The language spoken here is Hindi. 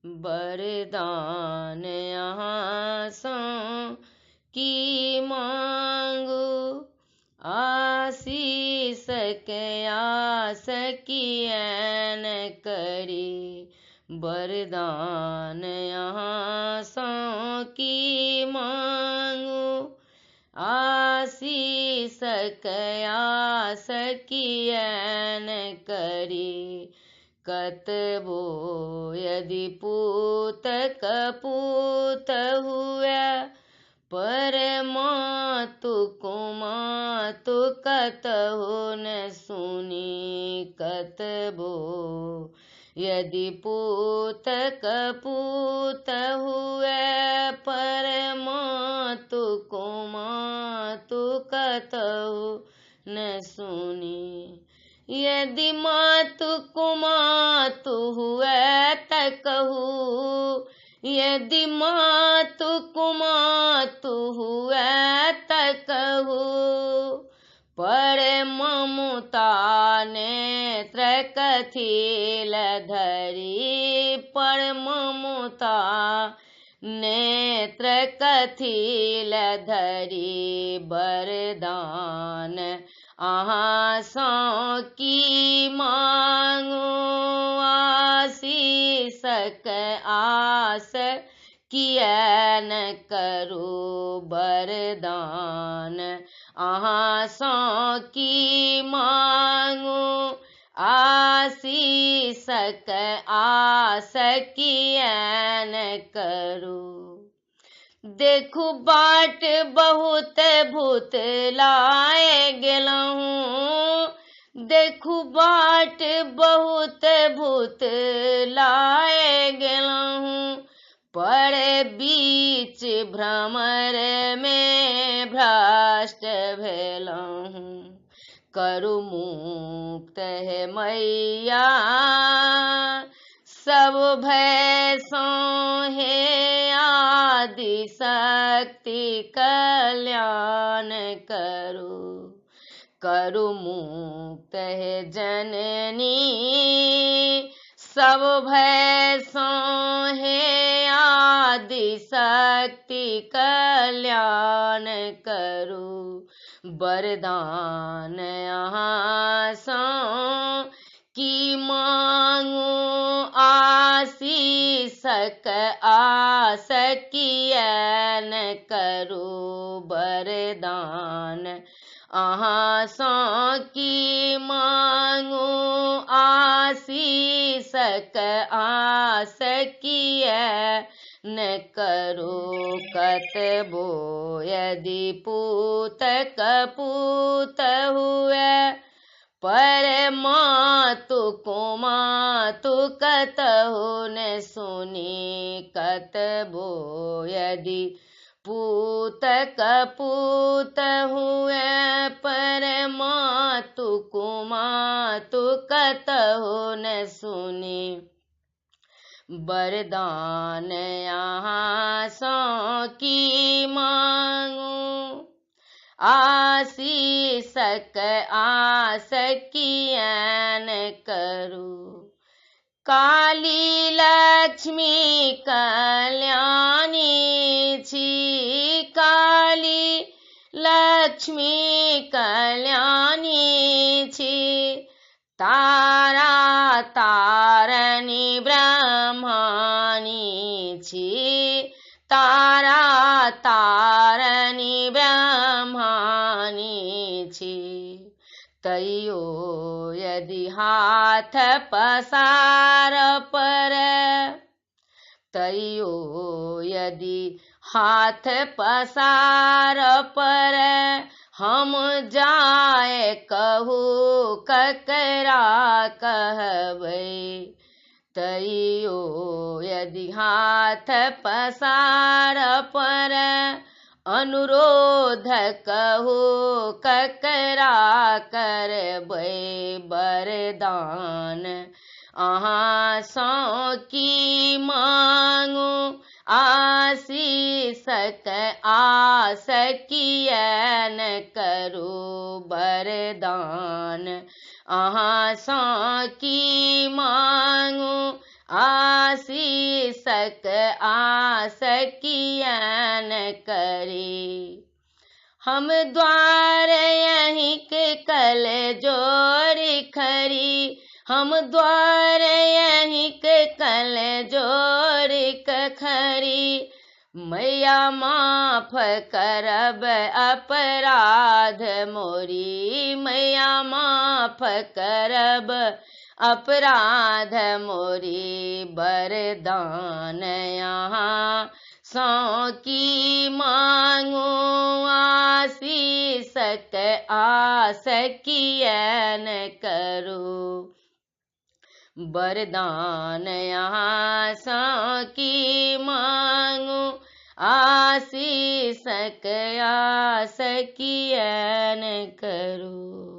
वरदान यहाँ सो की मांगू, आशीष के आस कियन करी। वरदान यहाँ सो की मांगू, आशीष के आस कियन करी। कतबो यदि पूत कपूत हुए, पर मातु कुमातु कतहु न सुनी। कतबो यदि पूत कपूत हुए, पर मातु कुमातु कतहु न सुनी। यदि मातु कुमातु हुए त कहू, यदि मातु कुमातु हुए त कहू। पर ममता नेत्र कथिल धरी, पर ममता नेत्र कथिल धरी। वरदान आहाँ सो की मांगू, आशीष के आस कियन करू। वरदान आहाँ सो की मांगू, आशीष के आस कियन करू। देखू बाट बहुत भूत लाए गेलहूँ, देखू बाट बहुत भूत लाए गेलहूँ। पर बीच भ्रमर में भ्रष्ट भेलहूँ। करु मुक्त है मैया सब भय सो है, आदि शक्ति कल्याण करो। करु मुक्त है जननी सब भय सो है, आदि शक्ति कल्याण करो। वरदान यहाँ सो की मांगू, आशीष के आस कियन करो। वरदान आहाँ सो की मांगू, आशीष के आस कियन करो। कतबो यदि पूत कपूत हुए, पर मातु कुमातु कतहु न सुनी। कतबो यदि पूत कपूत हुए, पर मातु कुमातु कतहु न सुनी। वरदान यहाँ सो की मांगू, आशीष के आस कियन करू। काली लक्ष्मी कल्याणी छी, काली लक्ष्मी कल्याणी छी। तारा तारणी ब्रह्माणी छी, तारा तारणी ब्रह्माणी छी। तैयो यदि हाथ पसार पर, तैयो यदि हाथ पसार पर, हम जाए कहू ककरा कहबै। तैयो यदि हाथ पसार पर, अनुरोध कहू ककरा करबै। वरदान आहाँ सो की मांगू, आशीष के आस कियन करू। वरदान आहाँ सो की मांगू, आशीषक आस कियन करी। हम द्वार यहीं के कल जोड़ खरी, हम द्वार यहीं के कल जोड़ खरी। मैया माफ करब अपराध मोरी, मैया माफ करब अपराध मोरी। वरदान यहाँ सौ की मांगू, आशीषक आस कियन करूँ। वरदान यहाँ सौ की मांगू, आशीषक आस कियन करूँ।